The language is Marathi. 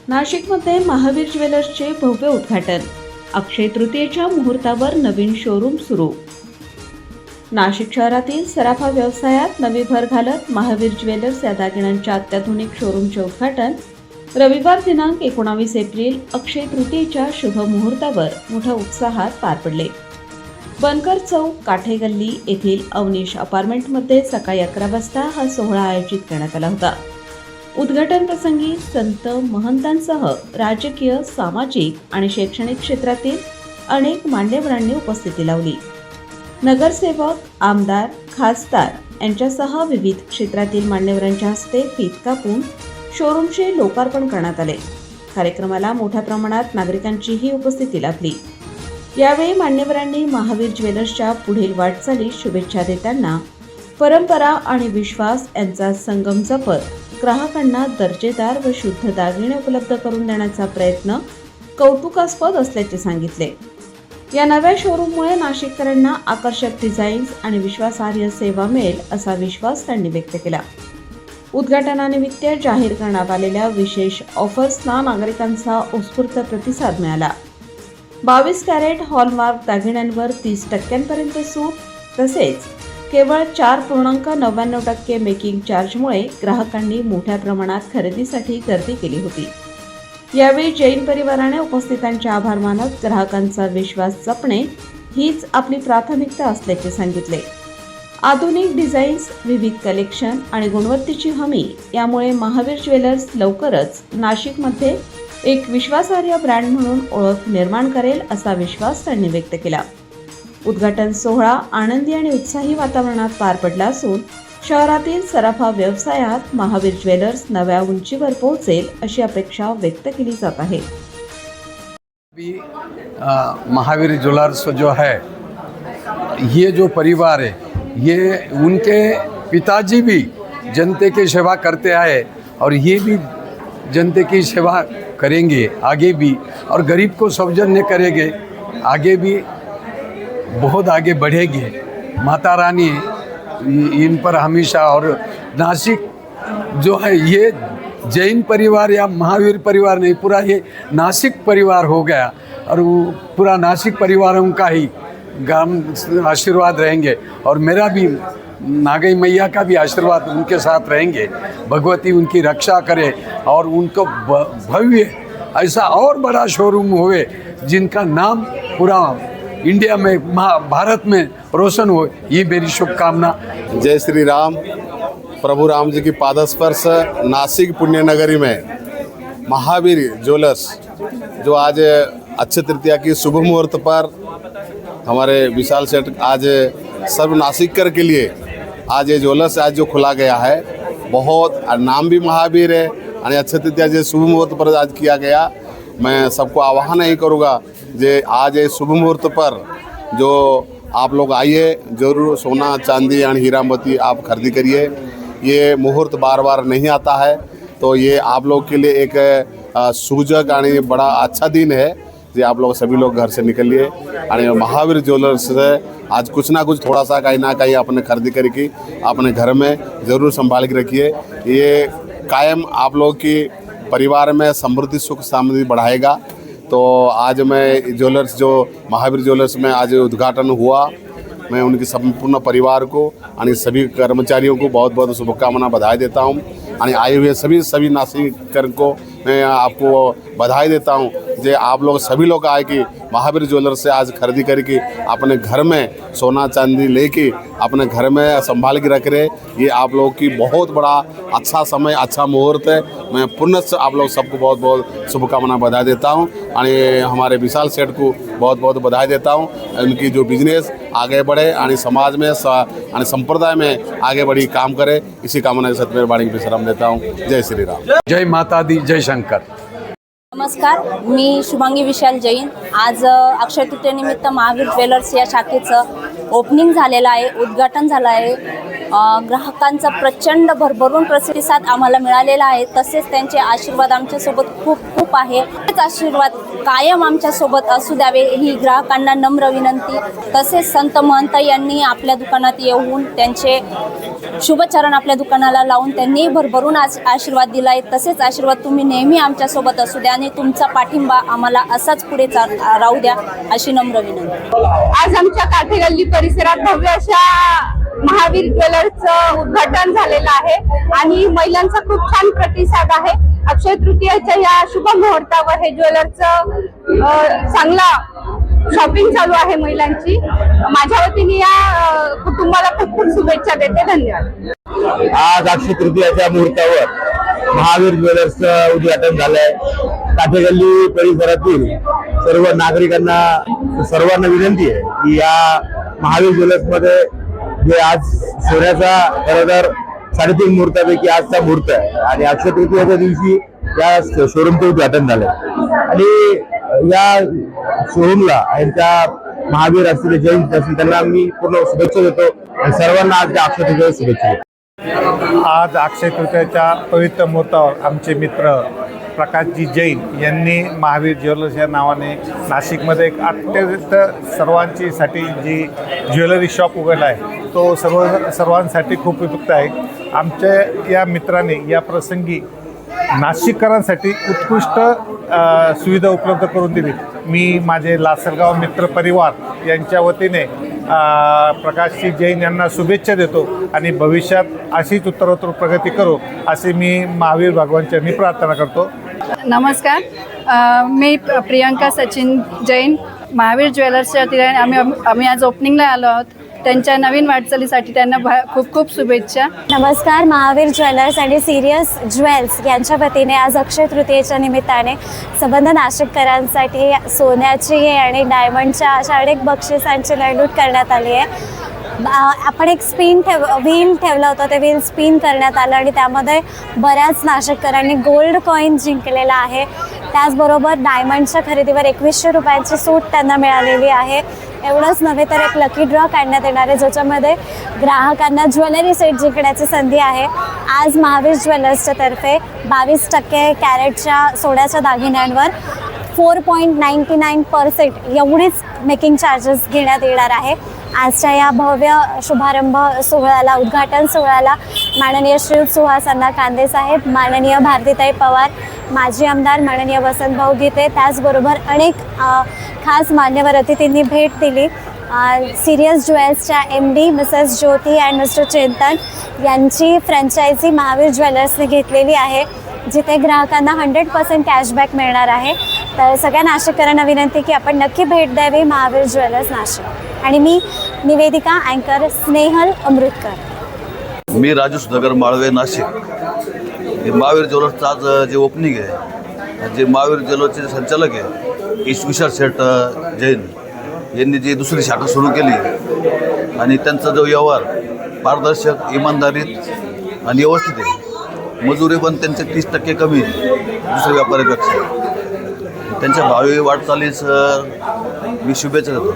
नाशिकमध्ये महावीर ज्वेलर्सचे भव्य उद्घाटन। अक्षय तृतीयेच्या मुहूर्तावर नवीन शोरूम सुरू। नाशिक शहरातील सराफा व्यवसायात नवी भर घालत महावीर ज्वेलर्स या दागिन्यांच्या अत्याधुनिक शोरूमचे उद्घाटन रविवार दिनांक 19 एप्रिल अक्षय तृतीयेच्या शुभ मुहूर्तावर मोठ्या उत्साहात पार पडले। बनकर चौक काठे गल्ली येथील अवनीश अपार्टमेंटमध्ये सकाळी 11 वाजता हा सोहळा आयोजित करण्यात आला होता। उद्घाटन प्रसंगी संत महंतांसह राजकीय, सामाजिक आणि शैक्षणिक क्षेत्रातील अनेक मान्यवरांनी उपस्थिती लावली। नगरसेवक, आमदार, खासदार यांच्यासह विविध क्षेत्रातील मान्यवरांच्या हस्ते फीत कापून शोरूमचे लोकार्पण करण्यात आले। कार्यक्रमाला मोठ्या प्रमाणात नागरिकांचीही उपस्थिती लाभली। यावेळी मान्यवरांनी महावीर ज्वेलर्सच्या पुढील वाटचालीस शुभेच्छा देताना परंपरा आणि विश्वास यांचा संगम जपत ग्राहकांना दर्जेदार व शुद्ध दागिने उपलब्ध करून देण्याचा प्रयत्न कौतुकास्पद असल्याचे सांगितले। या नव्या शोरूममुळे नाशिककरांना आकर्षक डिझाईन्स आणि विश्वासार्ह सेवा मिळेल असा विश्वास त्यांनी व्यक्त केला। उद्घाटनानिमित्त जाहीर करण्यात आलेल्या विशेष ऑफर्सना नागरिकांचा उत्स्फूर्त प्रतिसाद मिळाला। 22 कॅरेट हॉलमार्क दागिन्यांवर 30% सूट, तसेच केवळ 4.99% मेकिंग चार्जमुळे ग्राहकांनी मोठ्या प्रमाणात खरेदीसाठी गर्दी केली होती। यावेळी जैन परिवाराने उपस्थितांचे आभार मानत ग्राहकांचा विश्वास जपणे हीच आपली प्राथमिकता असल्याचे सांगितले। आधुनिक डिझाईन्स, विविध कलेक्शन आणि गुणवत्तेची हमी यामुळे महावीर ज्वेलर्स लवकरच नाशिकमध्ये एक विश्वासार्ह ब्रँड म्हणून ओळख निर्माण करेल असा विश्वास त्यांनी व्यक्त केला। उद्घाटन सोहळा आनंदी आणि उत्साही वातावरणात पार पडला असून शहरातील सराफा व्यवसायात महावीर ज्वेलर्स नव्या उंचीवर पोहोचेल अशी अपेक्षा व्यक्त केली जात आहे। महावीर ज्वेलर्स जो है, ये जो परिवार है, ये उनके पिताजी भी जनते की सेवा करते आए और ये भी जनते की सेवा करेंगे आगे भी, और गरीब को सौजन्य करेंगे, आगे भी बहुत आगे बढ़ेंगे। माता रानी इन पर हमेशा, और नासिक जो है ये जैन परिवार या महावीर परिवार नहीं, पूरा ये नासिक परिवार हो गया, और वो पूरा नासिक परिवारों का ही गाम आशीर्वाद रहेंगे, और मेरा भी नागई मैया का भी आशीर्वाद उनके साथ रहेंगे। भगवती उनकी रक्षा करे और उनको भव्य ऐसा और बड़ा शोरूम होवे जिनका नाम पूरा इंडिया में, भारत में रोशन हो, ये मेरी शुभकामना। जय श्री राम। प्रभु राम जी की पादस्पर्श नासिक पुण्यनगरी में महावीर ज्वेलर्स जो आज अक्षय तृतीया की शुभ मुहूर्त पर हमारे विशाल सेठ आज सर्व नासिककर के लिए आज ये ज्वेलर्स आज जो खुला गया है, बहुत नाम भी महावीर है और अक्षय तृतीया जो शुभ मुहूर्त पर आज किया गया। मैं सबको आह्वान नहीं करूँगा जे आज ये शुभ मुहूर्त पर जो आप लोग आइए, जरूर सोना, चांदी और हीरा मोती आप खरीदी करिए। ये मुहूर्त बार बार नहीं आता है, तो ये आप लोग के लिए एक सूजक और बड़ा अच्छा दिन है जी। आप लोग सभी लोग घर से निकलिए और महावीर ज्वेलर्स से आज कुछ ना कुछ थोड़ा सा कहीं ना कहीं अपने खरीदी करके अपने घर में ज़रूर संभाल के रखिए। ये कायम आप लोग की परिवार में समृद्धि, सुख, समृद्धि बढ़ाएगा। तो आज मैं ज्वेलर्स जो महावीर ज्वेलर्स में आज उद्घाटन हुआ, मैं उनकी संपूर्ण परिवार को और सभी कर्मचारियों को बहुत बहुत शुभकामना, बधाई देता हूँ। और आए हुए सभी नासिकर को मैं आपको बधाई देता हूँ जे आप लोग सभी लोग आए कि महावीर ज्वेलर्स से आज खरीदी करके अपने घर में सोना चांदी लेके अपने घर में संभाल के रख रहे। ये आप लोग की बहुत बड़ा अच्छा समय, अच्छा मुहूर्त है। मैं पुनः आप लोग सबको बहुत बहुत शुभकामना, बधाई देता हूँ। और हमारे विशाल सेठ को बहुत बहुत बधाई देता हूँ। उनकी जो बिजनेस आगे बढ़े और समाज में और संप्रदाय में आगे बढ़ी काम करे, इसी कामना के साथ मेरी वाणी की विश्राम देता हूँ। जय श्री राम। जय माता दी, जय शंकर। नमस्कार, मी शुभांगी विशाल जैन. आज अक्षय तृतीयेनिमित्त महावीर ज्वेलर्स या शाखेचं ओपनिंग झालेलं आहे, उद्घाटन झालं आहे. ग्राहकांचा प्रचंड भरभरून प्रतिसाद आम्हाला मिळालेला आहे. तसेच त्यांचे आशीर्वाद आमच्यासोबत खूप खूप आहे. तेच आशीर्वाद कायम आमच्यासोबत असू द्यावे ही ग्राहकांना नम्र विनंती. तसेच संत महंत यांनी आपल्या दुकानात येऊन त्यांचे शुभचरण आपल्या दुकानाला लावून त्यांनी भरभरून आशीर्वाद दिला आहे. तसेच आशीर्वाद तुम्ही नेहमी आमच्यासोबत असू द्या आणि तुमचा पाठिंबा आम्हाला असाच पुढे राहू द्या अशी नम्र विनंती. आज आमच्या काठे गल्ली परिसरात भव्य अशा महावीर ज्वेलर्सचं उद्घाटन झालेलं आहे आणि महिलांचा खूप छान प्रतिसाद आहे. अक्षय तृतीयेच्या या शुभ मुहूर्तावर हे ज्वेलर्सचं चांगला शॉपिंग चालू आहे महिलांची. माझ्या वतीने या कुटुंबाला खूप खूप शुभेच्छा देते. धन्यवाद. आज अक्षय तृतीयाच्या मुहूर्तावर महावीर ज्वेलर्सचं उद्घाटन झालंय. काठेगल्ली परिसरातील सर्व नागरिकांना सर्वांना विनंती आहे की या महावीर ज्वेलर्समध्ये जे आज सोन्याचा खरं तर 3.5 मुहूर्तापैकी आजचा मुहूर्त आहे आणि अक्षय तृतीयाच्या दिवशी या शोरूमचं उद्घाटन झालंय आणि या शोरूमला आणि त्या महावीर असतील जैन असतील त्यांना मी पूर्ण शुभेच्छा देतो आणि सर्वांना आज त्या अक्षय तृतीया शुभेच्छा देतो. आज अक्षय तृतीयाच्या पवित्र मुहूर्तावर आमचे मित्र प्रकाशजी जैन यांनी महावीर ज्वेलर्स या नावाने नाशिकमध्ये एक अत्यंत सर्वांचीसाठी जी ज्वेलरी शॉप उघडला आहे तो सर्वांसाठी खूप उपयुक्त आहे. आमच्या या मित्राने या प्रसंगी नाशिककरांसाठी उत्कृष्ट सुविधा उपलब्ध करून दिली. मी माझे लासलगाव मित्र परिवार यांच्या वतीने प्रकाशजी जैन यांना शुभेच्छा देतो आणि भविष्यात अशीच उत्तरोत्तर प्रगती करू असे मी महावीर भगवानचरणी प्रार्थना करतो. नमस्कार, मी प्रियंका सचिन जैन. महावीर ज्वेलर्सच्या वतीने आम्ही आज ओपनिंगला आलो आहोत. त्यांच्या नवीन वाटचालीसाठी त्यांना खूप खूप शुभेच्छा. नमस्कार, महावीर ज्वेलर्स आणि सिरियस ज्वेल्स यांच्या वतीने आज अक्षय तृतीयेच्या निमित्ताने संबंध नाशिककरांसाठी सोन्याची आणि डायमंडच्या अशा अनेक बक्षिसांची लढवट करण्यात आली आहे. आपण एक व्हील ठेवलं होतं, ते व्हील स्पिन करण्यात आलं आणि त्यामध्ये बऱ्याच नाशिककरांनी गोल्ड कॉईन जिंकलेला आहे. त्याचबरोबर डायमंडच्या खरेदीवर 2100 रुपयांची सूट त्यांना मिळालेली आहे. एवढंच नव्हे तर एक लकी ड्रॉ काढण्यात येणार आहे ज्याच्यामध्ये ग्राहकांना ज्वेलरी सेट जिंकण्याची संधी आहे. आज महावीर ज्वेलर्सच्या तर्फे 22% कॅरेटच्या सोन्याच्या दागिन्यांवर 4.99% एवढीच मेकिंग चार्जेस घेण्यात येणार आहे. आजच्या या भव्य शुभारंभ सोहळ्याला, उद्घाटन सोहळ्याला माननीय श्रीयुत सुहास कांदे साहेब, माननीय भारतीताई पवार, माजी आमदार माननीय वसंतभाऊ गीते, त्याचबरोबर अनेक खास मान्यवर अतिथींनी भेट दिली. सिरियस ज्वेल्सच्या MD Mrs Jyoti and Mr Chintan यांची फ्रँचायझी महावीर ज्वेलर्सने घेतलेली आहे, जिथे ग्राहकांना 100% कॅशबॅक मिळणार आहे. तर सगळ्या नाशिककरांना विनंती की आपण नक्की भेट द्यावी महावीर ज्वेलर्स नाशिक. आणि मी निवेदिका, अँकर स्नेहल अमृतकर. मी राजू सुधाकर माळवे, नाशिक. हे महावीर ज्वेलर्सचं आज जे ओपनिंग आहे, जे महावीर ज्वेलर्सचे संचालक आहे विशाल शेठ जैन यांनी जी दुसरी शाखा सुरू केली आणि त्यांचा जो व्यवहार पारदर्शक, इमानदारीत आणि व्यवस्थित आहे. मजुरी पण त्यांचे 30% कमी दुसऱ्या व्यापाऱ्यापेक्षा. त्यांच्या भावी वाटचालीस मी शुभेच्छा देतो.